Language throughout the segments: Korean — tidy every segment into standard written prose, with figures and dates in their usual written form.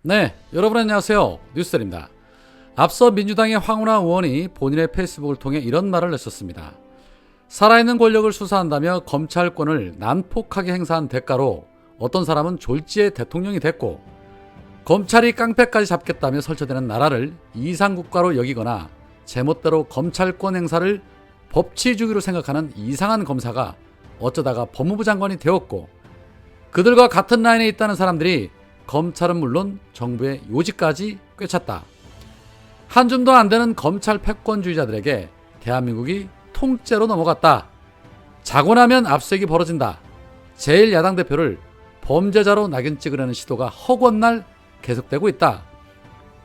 네, 여러분 안녕하세요. 뉴스들입니다. 앞서 민주당의 황운하 의원이 본인의 페이스북을 통해 이런 말을 냈었습니다. 살아있는 권력을 수사한다며 검찰권을 난폭하게 행사한 대가로 어떤 사람은 졸지에 대통령이 됐고, 검찰이 깡패까지 잡겠다며 설쳐대는 나라를 이상국가로 여기거나 제멋대로 검찰권 행사를 법치주의로 생각하는 이상한 검사가 어쩌다가 법무부 장관이 되었고, 그들과 같은 라인에 있다는 사람들이 검찰은 물론 정부의 요직까지 꿰찼다. 한 줌도 안 되는 검찰 패권주의자들에게 대한민국이 통째로 넘어갔다. 자고 나면 압수수색이 벌어진다. 제1야당 대표를 범죄자로 낙인 찍으려는 시도가 허구한 계속되고 있다.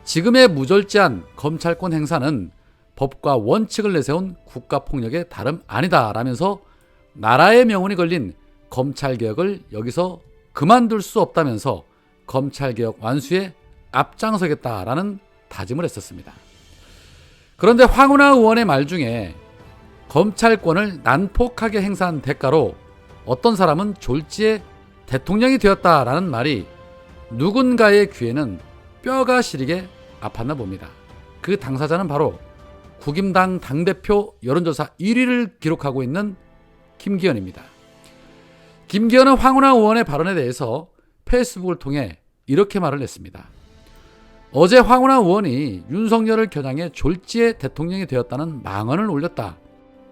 지금의 무절제한 검찰권 행사는 법과 원칙을 내세운 국가폭력의 다름 아니다 라면서 나라의 명운이 걸린 검찰개혁을 여기서 그만둘 수 없다면서 검찰개혁 완수에 앞장서겠다라는 다짐을 했었습니다. 그런데 황운하 의원의 말 중에 검찰권을 난폭하게 행사한 대가로 어떤 사람은 졸지에 대통령이 되었다라는 말이 누군가의 귀에는 뼈가 시리게 아팠나 봅니다. 그 당사자는 바로 국임당 당대표 여론조사 1위를 기록하고 있는 김기현입니다. 김기현은 황운하 의원의 발언에 대해서 페이스북을 통해 이렇게 말을 했습니다. 어제 황운하 의원이 윤석열을 겨냥해 졸지에 대통령이 되었다는 망언을 올렸다.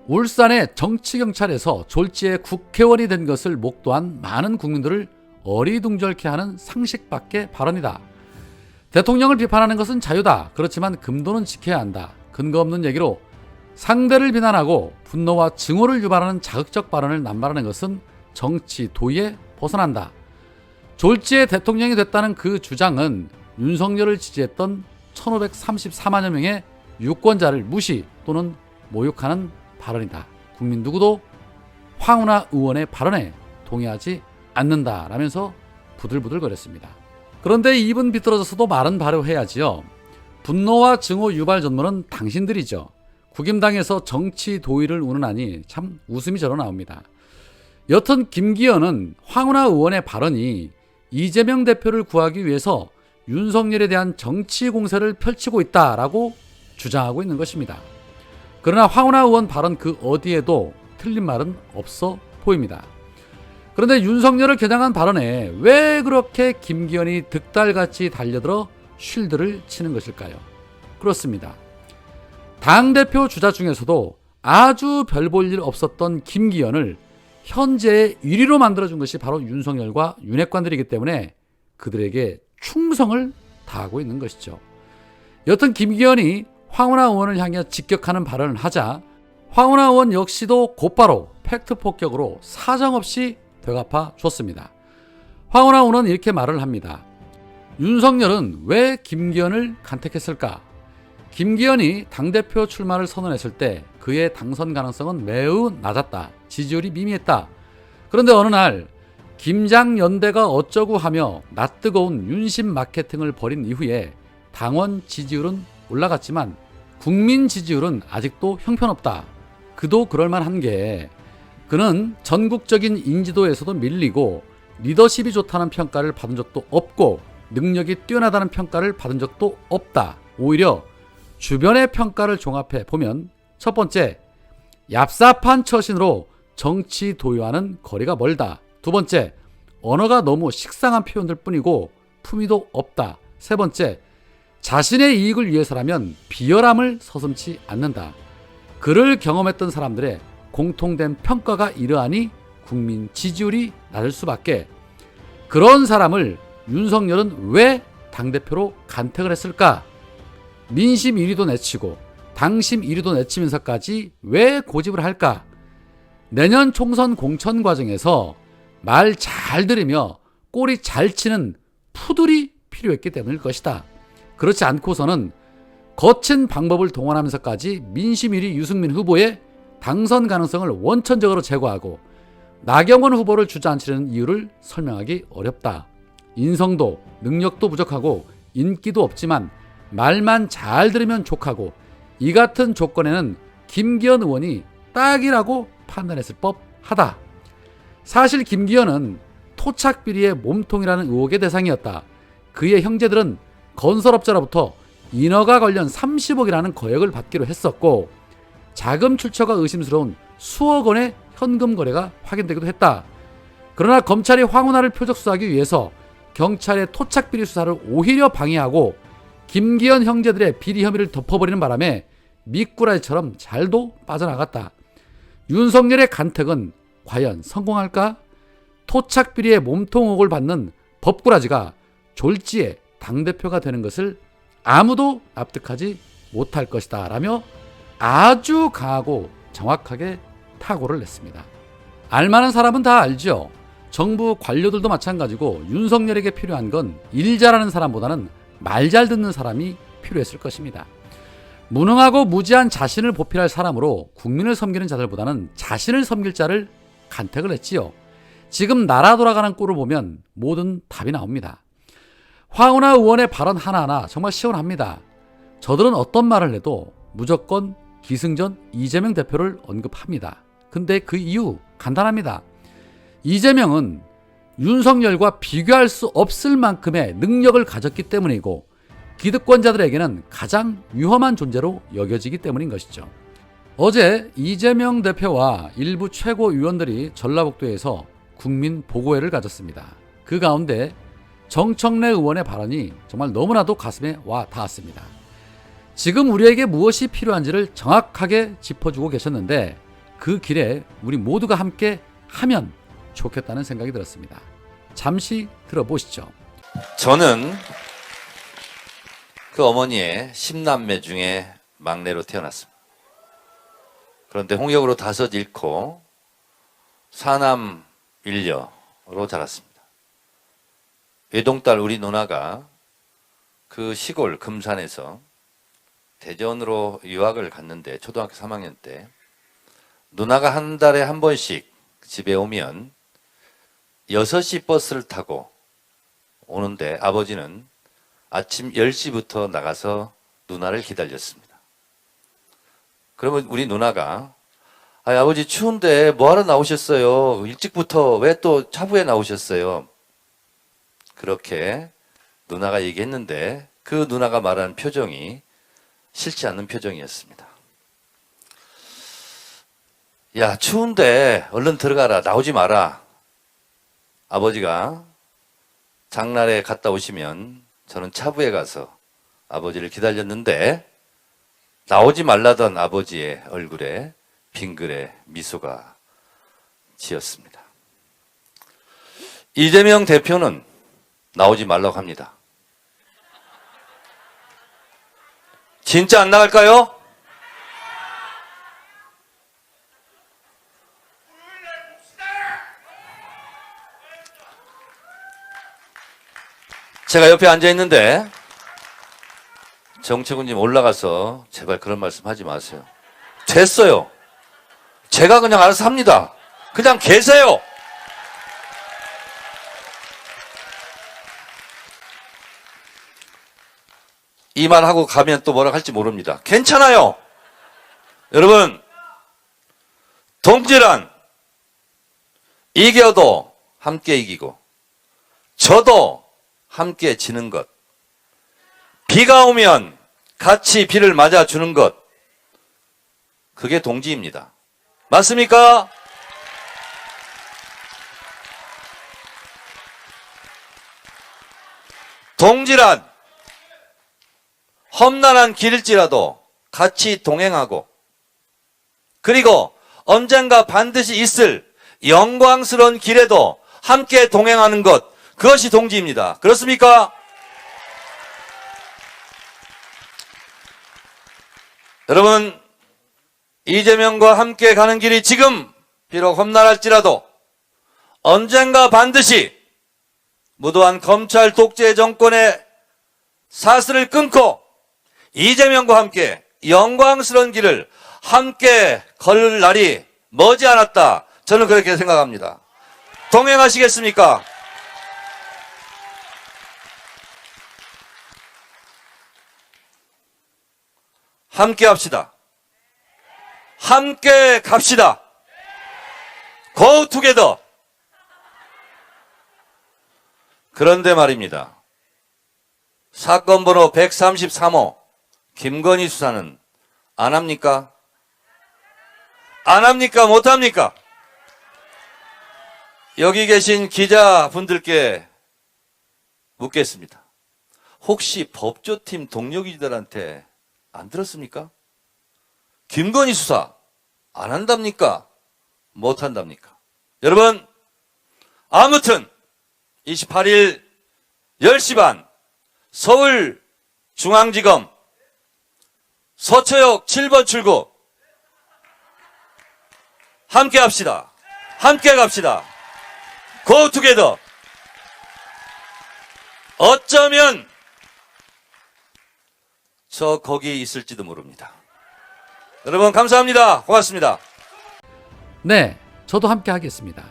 울산의 정치경찰에서 졸지에 국회의원이 된 것을 목도한 많은 국민들을 어리둥절케 하는 상식밖의 발언이다. 대통령을 비판하는 것은 자유다. 그렇지만 금도는 지켜야 한다. 근거 없는 얘기로 상대를 비난하고 분노와 증오를 유발하는 자극적 발언을 남발하는 것은 정치 도의에 벗어난다. 졸지에 대통령이 됐다는 그 주장은 윤석열을 지지했던 1534만여 명의 유권자를 무시 또는 모욕하는 발언이다. 국민 누구도 황운하 의원의 발언에 동의하지 않는다라면서 부들부들거렸습니다. 그런데 입은 비뚤어져서도 말은 발효해야지요. 분노와 증오 유발 전문은 당신들이죠. 국임당에서 정치 도의를 운운하니 참 웃음이 절로 나옵니다. 여튼 김기현은 황운하 의원의 발언이 이재명 대표를 구하기 위해서 윤석열에 대한 정치 공세를 펼치고 있다라고 주장하고 있는 것입니다. 그러나 황운하 의원 발언 그 어디에도 틀린 말은 없어 보입니다. 그런데 윤석열을 겨냥한 발언에 왜 그렇게 김기현이 득달같이 달려들어 쉴드를 치는 것일까요? 그렇습니다. 당대표 주자 중에서도 아주 별 볼 일 없었던 김기현을 현재의 1위로 만들어준 것이 바로 윤석열과 윤핵관들이기 때문에 그들에게 충성을 다하고 있는 것이죠. 여튼 김기현이 황운하 의원을 향해 직격하는 발언을 하자 황운하 의원 역시도 곧바로 팩트 폭격으로 사정없이 되갚아 줬습니다. 황운하 의원은 이렇게 말을 합니다. 윤석열은 왜 김기현을 간택했을까? 김기현이 당대표 출마를 선언했을 때 그의 당선 가능성은 매우 낮았다. 지지율이 미미했다. 그런데 어느 날 김장연대가 어쩌고 하며 낯뜨거운 윤심 마케팅을 벌인 이후에 당원 지지율은 올라갔지만 국민 지지율은 아직도 형편없다. 그도 그럴만한 게 그는 전국적인 인지도에서도 밀리고 리더십이 좋다는 평가를 받은 적도 없고 능력이 뛰어나다는 평가를 받은 적도 없다. 오히려 주변의 평가를 종합해 보면 첫 번째, 얍삽한 처신으로 정치 도의와는 거리가 멀다. 두 번째, 언어가 너무 식상한 표현들 뿐이고 품위도 없다. 세 번째, 자신의 이익을 위해서라면 비열함을 서슴지 않는다. 그를 경험했던 사람들의 공통된 평가가 이러하니 국민 지지율이 낮을 수밖에. 그런 사람을 윤석열은 왜 당대표로 간택을 했을까? 민심 1위도 내치고 당심 1위도 내치면서까지 왜 고집을 할까? 내년 총선 공천 과정에서 말 잘 들으며 꼬리 잘 치는 푸들이 필요했기 때문일 것이다. 그렇지 않고서는 거친 방법을 동원하면서까지 민심 1위 유승민 후보의 당선 가능성을 원천적으로 제거하고 나경원 후보를 주저앉히려는 이유를 설명하기 어렵다. 인성도 능력도 부족하고 인기도 없지만 말만 잘 들으면 족하고 이 같은 조건에는 김기현 의원이 딱이라고 판단했을 법하다. 사실 김기현은 토착비리의 몸통이라는 의혹의 대상이었다. 그의 형제들은 건설업자로부터 인허가 관련 30억이라는 거액을 받기로 했었고 자금 출처가 의심스러운 수억 원의 현금 거래가 확인되기도 했다. 그러나 검찰이 황운하를 표적 수사하기 위해서 경찰의 토착 비리 수사를 오히려 방해하고 김기현 형제들의 비리 혐의를 덮어버리는 바람에 미꾸라지처럼 잘도 빠져나갔다. 윤석열의 간택은 과연 성공할까? 토착 비리의 몸통 의혹을 받는 법꾸라지가 졸지에 당대표가 되는 것을 아무도 납득하지 못할 것이다 라며 아주 강하고 정확하게 타고를 냈습니다. 알만한 사람은 다 알죠. 정부 관료들도 마찬가지고 윤석열에게 필요한 건 일 잘하는 사람보다는 말 잘 듣는 사람이 필요했을 것입니다. 무능하고 무지한 자신을 보필할 사람으로 국민을 섬기는 자들보다는 자신을 섬길 자를 간택을 했지요. 지금 나라 돌아가는 꼴을 보면 모든 답이 나옵니다. 황운하 의원의 발언 하나하나 정말 시원합니다. 저들은 어떤 말을 해도 무조건 기승전 이재명 대표를 언급합니다. 근데 그 이유 간단합니다. 이재명은 윤석열과 비교할 수 없을 만큼의 능력을 가졌기 때문이고 기득권자들에게는 가장 위험한 존재로 여겨지기 때문인 것이죠. 어제 이재명 대표와 일부 최고위원들이 전라북도에서 국민 보고회를 가졌습니다. 그 가운데 정청래 의원의 발언이 정말 너무나도 가슴에 와 닿았습니다. 지금 우리에게 무엇이 필요한지를 정확하게 짚어주고 계셨는데 그 길에 우리 모두가 함께 하면 좋겠다는 생각이 들었습니다. 잠시 들어보시죠. 저는 그 어머니의 10남매 중에 막내로 태어났습니다. 그런데 홍역으로 5 잃고 4남 1녀로 자랐습니다. 외동딸 우리 누나가 그 시골 금산에서 대전으로 유학을 갔는데 초등학교 3학년 때 누나가 한 달에 한 번씩 집에 오면 6시 버스를 타고 오는데 아버지는 아침 10시부터 나가서 누나를 기다렸습니다. 그러면 우리 누나가 아버지 추운데 뭐하러 나오셨어요? 일찍부터 왜 또 차부에 나오셨어요? 그렇게 누나가 얘기했는데 그 누나가 말한 표정이 싫지 않는 표정이었습니다. 야, 추운데 얼른 들어가라. 나오지 마라. 아버지가 장날에 갔다 오시면 저는 차부에 가서 아버지를 기다렸는데 나오지 말라던 아버지의 얼굴에 빙그레 미소가 지었습니다. 이재명 대표는 나오지 말라고 합니다. 진짜 안 나갈까요? 제가 옆에 앉아 있는데 정책훈님 올라가서 제발 그런 말씀 하지 마세요. 됐어요. 제가 그냥 알아서 합니다. 그냥 계세요. 이 말 하고 가면 또 뭐라 할지 모릅니다. 괜찮아요. 여러분, 동지란 이겨도 함께 이기고 저도 함께 지는 것, 비가 오면 같이 비를 맞아주는 것, 그게 동지입니다. 맞습니까? 동지란 험난한 길일지라도 같이 동행하고 그리고 언젠가 반드시 있을 영광스러운 길에도 함께 동행하는 것, 그것이 동지입니다. 그렇습니까? 여러분, 이재명과 함께 가는 길이 지금 비록 험난할지라도 언젠가 반드시 무도한 검찰 독재 정권의 사슬을 끊고 이재명과 함께 영광스러운 길을 함께 걸 날이 머지않았다. 저는 그렇게 생각합니다. 동행하시겠습니까? 함께 합시다. 함께 갑시다. Go together. 그런데 말입니다. 사건 번호 133호 김건희 수사는 안 합니까? 안 합니까? 못 합니까? 여기 계신 기자분들께 묻겠습니다. 혹시 법조팀 동료기자들한테 안 들었습니까? 김건희 수사 안 한답니까? 못 한답니까? 여러분, 아무튼 28일 10시 반 서울중앙지검 서초역 7번 출구 함께 합시다. 함께 갑시다. Go together. 어쩌면 저 거기에 있을지도 모릅니다. 여러분 감사합니다. 고맙습니다. 네, 저도 함께 하겠습니다.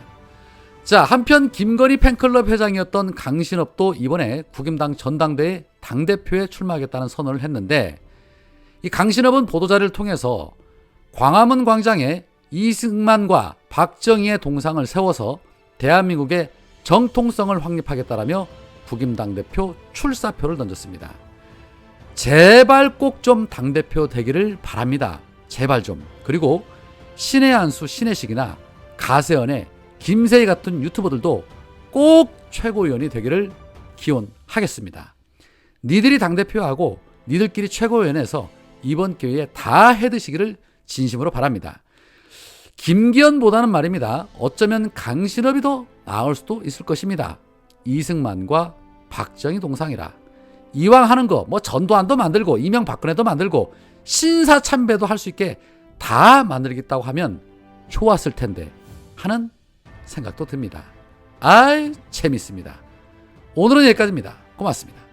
자, 한편 김건희 팬클럽 회장이었던 강신업도 이번에 국임당 전당대회 당대표에 출마하겠다는 선언을 했는데, 이 강신업은 보도자료를 통해서 광화문 광장에 이승만과 박정희의 동상을 세워서 대한민국의 정통성을 확립하겠다라며 국임당 대표 출사표를 던졌습니다. 제발 꼭 좀 당대표 되기를 바랍니다. 제발 좀. 그리고 신의 한수 신혜식이나 가세연의 김세희 같은 유튜버들도 꼭 최고위원이 되기를 기원하겠습니다. 니들이 당대표하고 니들끼리 최고위원회에서 이번 기회에 다 해드시기를 진심으로 바랍니다. 김기현보다는 말입니다. 어쩌면 강신업이 더 나을 수도 있을 것입니다. 이승만과 박정희 동상이라. 이왕 하는 거 뭐 전두환도 만들고 이명박근혜도 만들고 신사참배도 할 수 있게 다 만들겠다고 하면 좋았을 텐데 하는 생각도 듭니다. 아이, 재밌습니다. 오늘은 여기까지입니다. 고맙습니다.